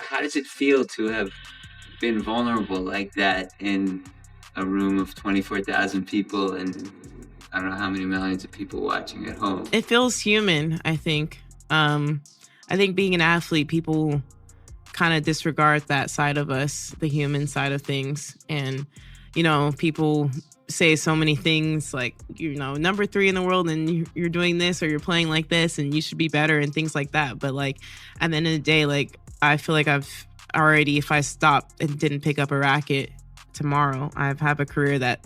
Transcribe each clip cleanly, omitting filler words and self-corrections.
how does it feel to have been vulnerable like that in a room of 24,000 people and I don't know how many millions of people watching at home? It feels human, I think. I think being an athlete, people kind of disregard that side of us, the human side of things. And, people say so many things like, number 3 in the world and you're doing this or you're playing like this and you should be better and things like that. But like at the end of the day, like I feel like I've already, if I stopped and didn't pick up a racket tomorrow, I have a career that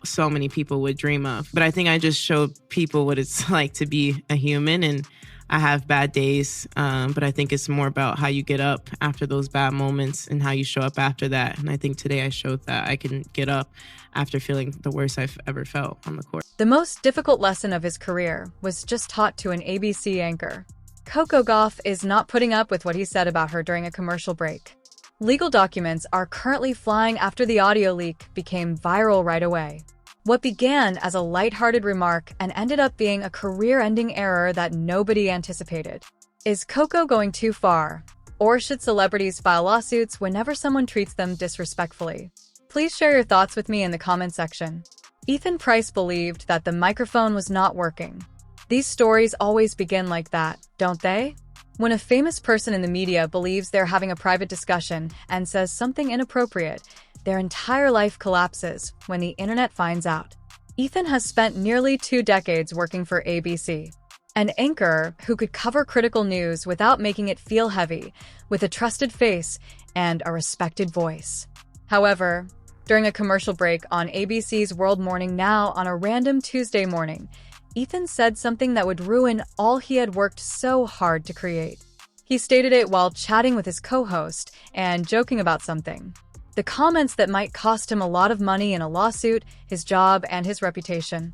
so many people would dream of. But I think I just showed people what it's like to be a human, and I have bad days, but I think it's more about how you get up after those bad moments and how you show up after that. And I think today I showed that I can get up after feeling the worst I've ever felt on the court. The most difficult lesson of his career was just taught to an ABC anchor. Coco Gauff is not putting up with what he said about her during a commercial break. Legal documents are currently flying after the audio leak became viral right away. What began as a lighthearted remark and ended up being a career-ending error that nobody anticipated. Is Coco going too far? Or should celebrities file lawsuits whenever someone treats them disrespectfully? Please share your thoughts with me in the comment section. Ethan Price believed that the microphone was not working. These stories always begin like that, don't they? When a famous person in the media believes they're having a private discussion and says something inappropriate, their entire life collapses when the internet finds out. Ethan has spent nearly 2 decades working for ABC, an anchor who could cover critical news without making it feel heavy, with a trusted face and a respected voice. However, during a commercial break on ABC's World Morning Now on a random Tuesday morning, Ethan said something that would ruin all he had worked so hard to create. He stated it while chatting with his co-host and joking about something. The comments that might cost him a lot of money in a lawsuit, his job, and his reputation.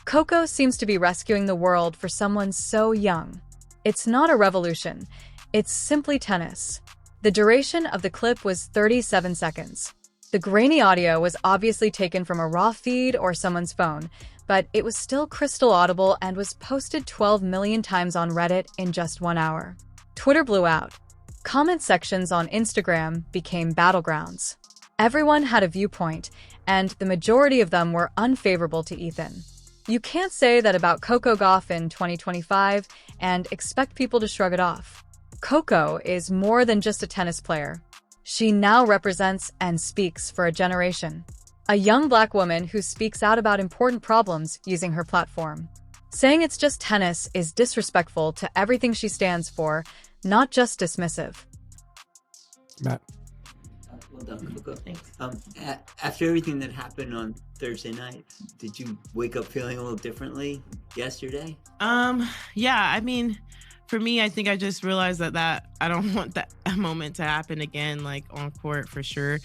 Coco seems to be rescuing the world for someone so young. It's not a revolution. It's simply tennis. The duration of the clip was 37 seconds. The grainy audio was obviously taken from a raw feed or someone's phone, but it was still crystal audible and was posted 12 million times on Reddit in just 1 hour. Twitter blew out. Comment sections on Instagram became battlegrounds. Everyone had a viewpoint, and the majority of them were unfavorable to Ethan. You can't say that about Coco Gauff in 2025 and expect people to shrug it off. Coco is more than just a tennis player. She now represents and speaks for a generation. A young Black woman who speaks out about important problems using her platform. Saying it's just tennis is disrespectful to everything she stands for, not just dismissive. Matt. Well done, Coco. Thanks. After everything that happened on Thursday night, did you wake up feeling a little differently yesterday? Yeah, I mean, for me, I think I just realized that I don't want that moment to happen again, like on court for sure.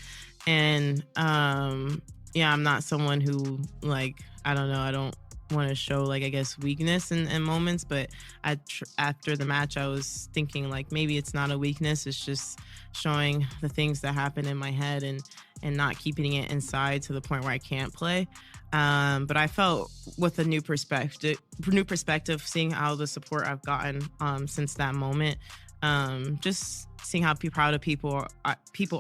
And yeah, I'm not someone who I don't want to show weakness in moments, but after the match I was thinking maybe it's not a weakness, it's just showing the things that happen in my head and not keeping it inside to the point where I can't play. But I felt with a new perspective, seeing how the support I've gotten since that moment, just seeing how proud of people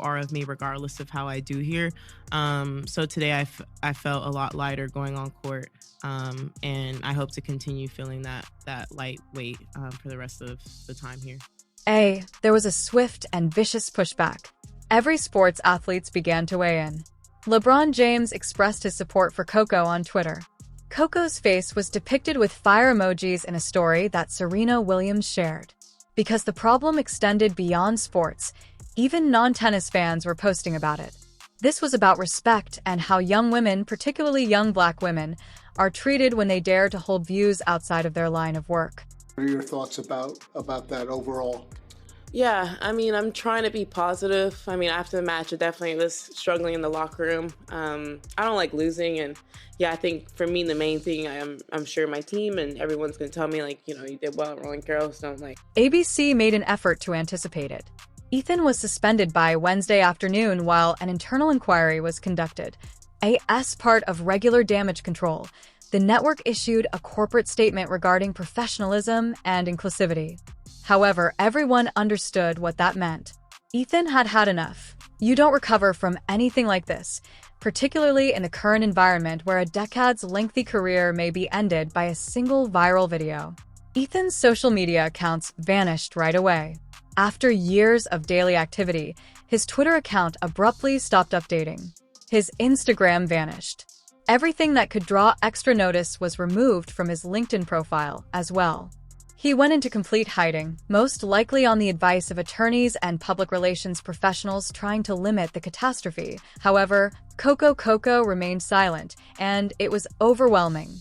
are of me regardless of how I do here. So today I felt a lot lighter going on court, and I hope to continue feeling that lightweight for the rest of the time here. There was a swift and vicious pushback. Every sports athletes began to weigh in. LeBron James expressed his support for Coco on Twitter. Coco's face was depicted with fire emojis in a story that Serena Williams shared. Because the problem extended beyond sports, even non-tennis fans were posting about it. This was about respect and how young women, particularly young Black women, are treated when they dare to hold views outside of their line of work. What are your thoughts about that overall? Yeah, I mean, I'm trying to be positive. I mean, after the match, I definitely was struggling in the locker room. I don't like losing, and yeah, I think for me, the main thing, I'm sure my team and everyone's going to tell me, you did well at Roland Garros, don't ABC made an effort to anticipate it. Ethan was suspended by Wednesday afternoon while an internal inquiry was conducted. As part of regular damage control, the network issued a corporate statement regarding professionalism and inclusivity. However, everyone understood what that meant. Ethan had had enough. You don't recover from anything like this, particularly in the current environment where a decade's lengthy career may be ended by a single viral video. Ethan's social media accounts vanished right away. After years of daily activity, his Twitter account abruptly stopped updating. His Instagram vanished. Everything that could draw extra notice was removed from his LinkedIn profile as well. He went into complete hiding, most likely on the advice of attorneys and public relations professionals trying to limit the catastrophe. However, Coco remained silent, and it was overwhelming.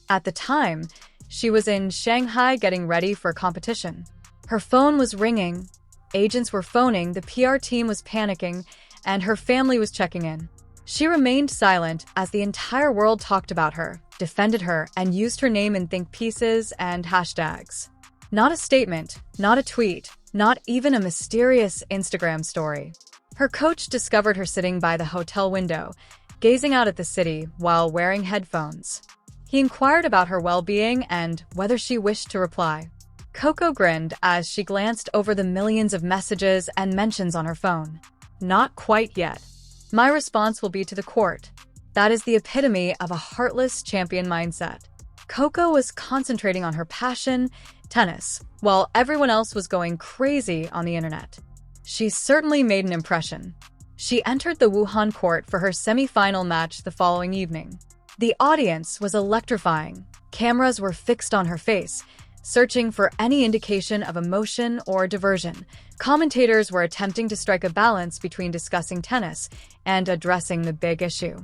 At the time, she was in Shanghai getting ready for a competition. Her phone was ringing, agents were phoning, the PR team was panicking, and her family was checking in. She remained silent as the entire world talked about her, defended her, and used her name in think pieces and hashtags. Not a statement, not a tweet, not even a mysterious Instagram story. Her coach discovered her sitting by the hotel window, gazing out at the city while wearing headphones. He inquired about her well-being and whether she wished to reply. Coco grinned as she glanced over the millions of messages and mentions on her phone. Not quite yet. My response will be to the court. That is the epitome of a heartless champion mindset. Coco was concentrating on her passion, tennis, while everyone else was going crazy on the internet. She certainly made an impression. She entered the Wuhan court for her semi-final match the following evening. The audience was electrifying. Cameras were fixed on her face, searching for any indication of emotion or diversion. Commentators were attempting to strike a balance between discussing tennis and addressing the big issue.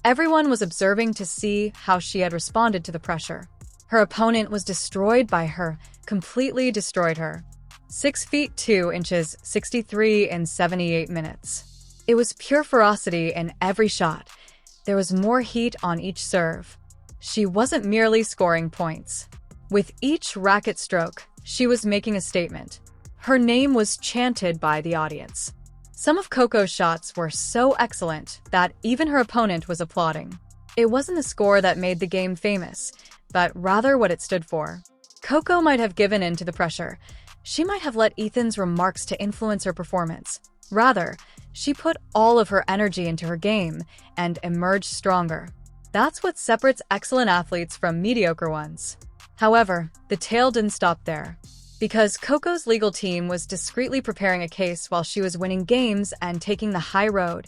Everyone was observing to see how she had responded to the pressure. Her opponent was destroyed by her, completely destroyed her. 6 feet 2 inches, 63 in 78 minutes. It was pure ferocity in every shot. There was more heat on each serve. She wasn't merely scoring points. With each racket stroke, she was making a statement. Her name was chanted by the audience. Some of Coco's shots were so excellent that even her opponent was applauding. It wasn't the score that made the game famous, but rather what it stood for. Coco might have given in to the pressure. She might have let Ethan's remarks to influence her performance. Rather, she put all of her energy into her game and emerged stronger. That's what separates excellent athletes from mediocre ones. However, the tale didn't stop there. Because Coco's legal team was discreetly preparing a case while she was winning games and taking the high road.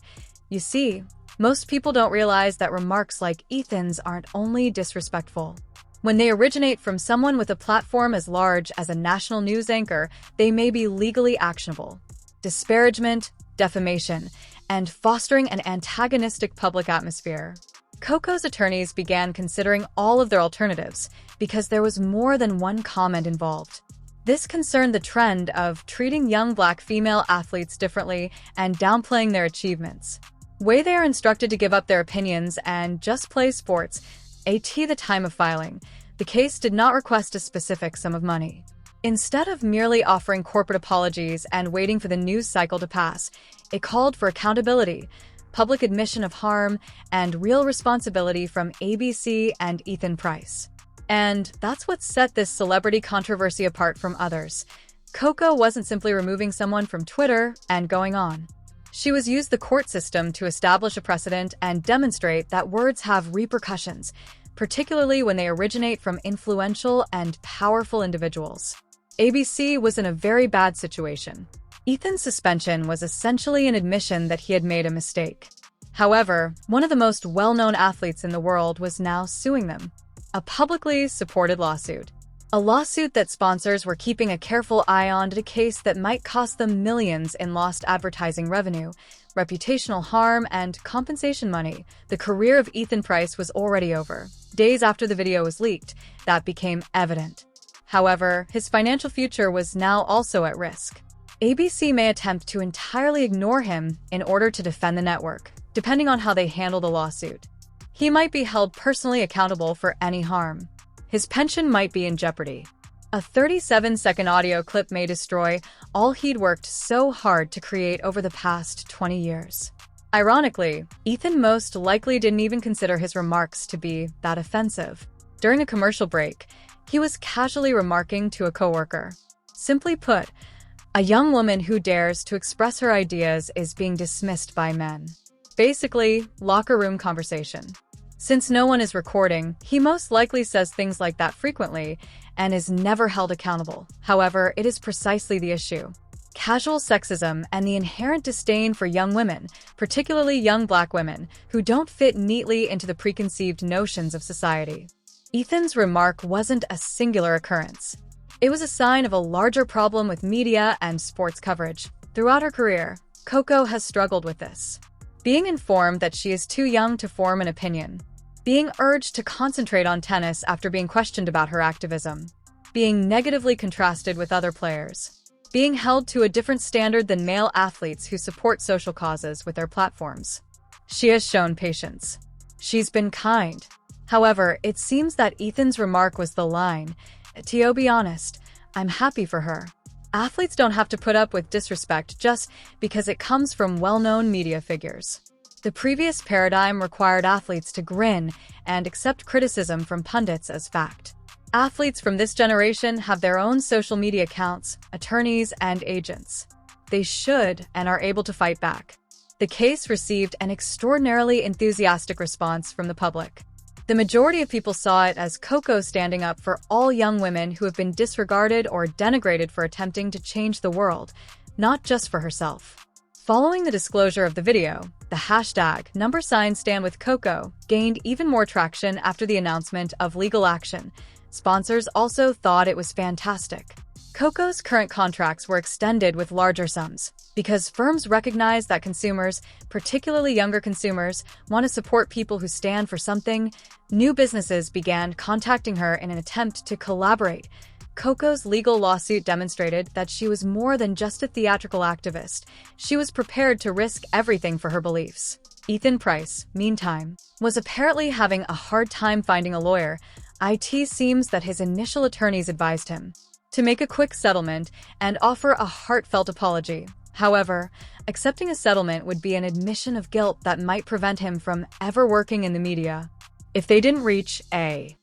You see, most people don't realize that remarks like Ethan's aren't only disrespectful. When they originate from someone with a platform as large as a national news anchor, they may be legally actionable. Disparagement, defamation, and fostering an antagonistic public atmosphere. Coco's attorneys began considering all of their alternatives because there was more than one comment involved. This concerned the trend of treating young Black female athletes differently and downplaying their achievements. Way they are instructed to give up their opinions and just play sports. At the time of filing, the case did not request a specific sum of money. Instead of merely offering corporate apologies and waiting for the news cycle to pass, it called for accountability, public admission of harm, and real responsibility from ABC and Ethan Price. And that's what set this celebrity controversy apart from others. Coco wasn't simply removing someone from Twitter and going on. She was used the court system to establish a precedent and demonstrate that words have repercussions, particularly when they originate from influential and powerful individuals. ABC was in a very bad situation. Ethan's suspension was essentially an admission that he had made a mistake. However, one of the most well-known athletes in the world was now suing them. A publicly supported lawsuit. A lawsuit that sponsors were keeping a careful eye on to a case that might cost them millions in lost advertising revenue, reputational harm, and compensation money. The career of Ethan Price was already over. Days after the video was leaked, that became evident. However, his financial future was now also at risk. ABC may attempt to entirely ignore him in order to defend the network, depending on how they handle the lawsuit. He might be held personally accountable for any harm. His pension might be in jeopardy. A 37-second audio clip may destroy all he'd worked so hard to create over the past 20 years. Ironically, Ethan most likely didn't even consider his remarks to be that offensive. During a commercial break, he was casually remarking to a coworker. Simply put, A young woman who dares to express her ideas is being dismissed by men. Basically, locker room conversation. Since no one is recording, he most likely says things like that frequently and is never held accountable. However, it is precisely the issue. Casual sexism and the inherent disdain for young women, particularly young Black women, who don't fit neatly into the preconceived notions of society. Ethan's remark wasn't a singular occurrence. It was a sign of a larger problem with media and sports coverage. Throughout her career, Coco has struggled with this. Being informed that she is too young to form an opinion. Being urged to concentrate on tennis after being questioned about her activism. Being negatively contrasted with other players. Being held to a different standard than male athletes who support social causes with their platforms. She has shown patience. She's been kind. However, it seems that Ethan's remark was the line. To be honest, I'm happy for her. Athletes don't have to put up with disrespect just because it comes from well-known media figures. The previous paradigm required athletes to grin and accept criticism from pundits as fact. Athletes from this generation have their own social media accounts, attorneys, and agents. They should and are able to fight back. The case received an extraordinarily enthusiastic response from the public. The majority of people saw it as Coco standing up for all young women who have been disregarded or denigrated for attempting to change the world, not just for herself. Following the disclosure of the video, the hashtag #StandWithCoco gained even more traction after the announcement of legal action. Sponsors also thought it was fantastic. Coco's current contracts were extended with larger sums because firms recognize that consumers, particularly younger consumers, want to support people who stand for something. New businesses began contacting her in an attempt to collaborate. Coco's legal lawsuit demonstrated that she was more than just a theatrical activist. She was prepared to risk everything for her beliefs. Ethan Price, meantime, was apparently having a hard time finding a lawyer. It seems that his initial attorneys advised him to make a quick settlement and offer a heartfelt apology. However, accepting a settlement would be an admission of guilt that might prevent him from ever working in the media. If they didn't reach a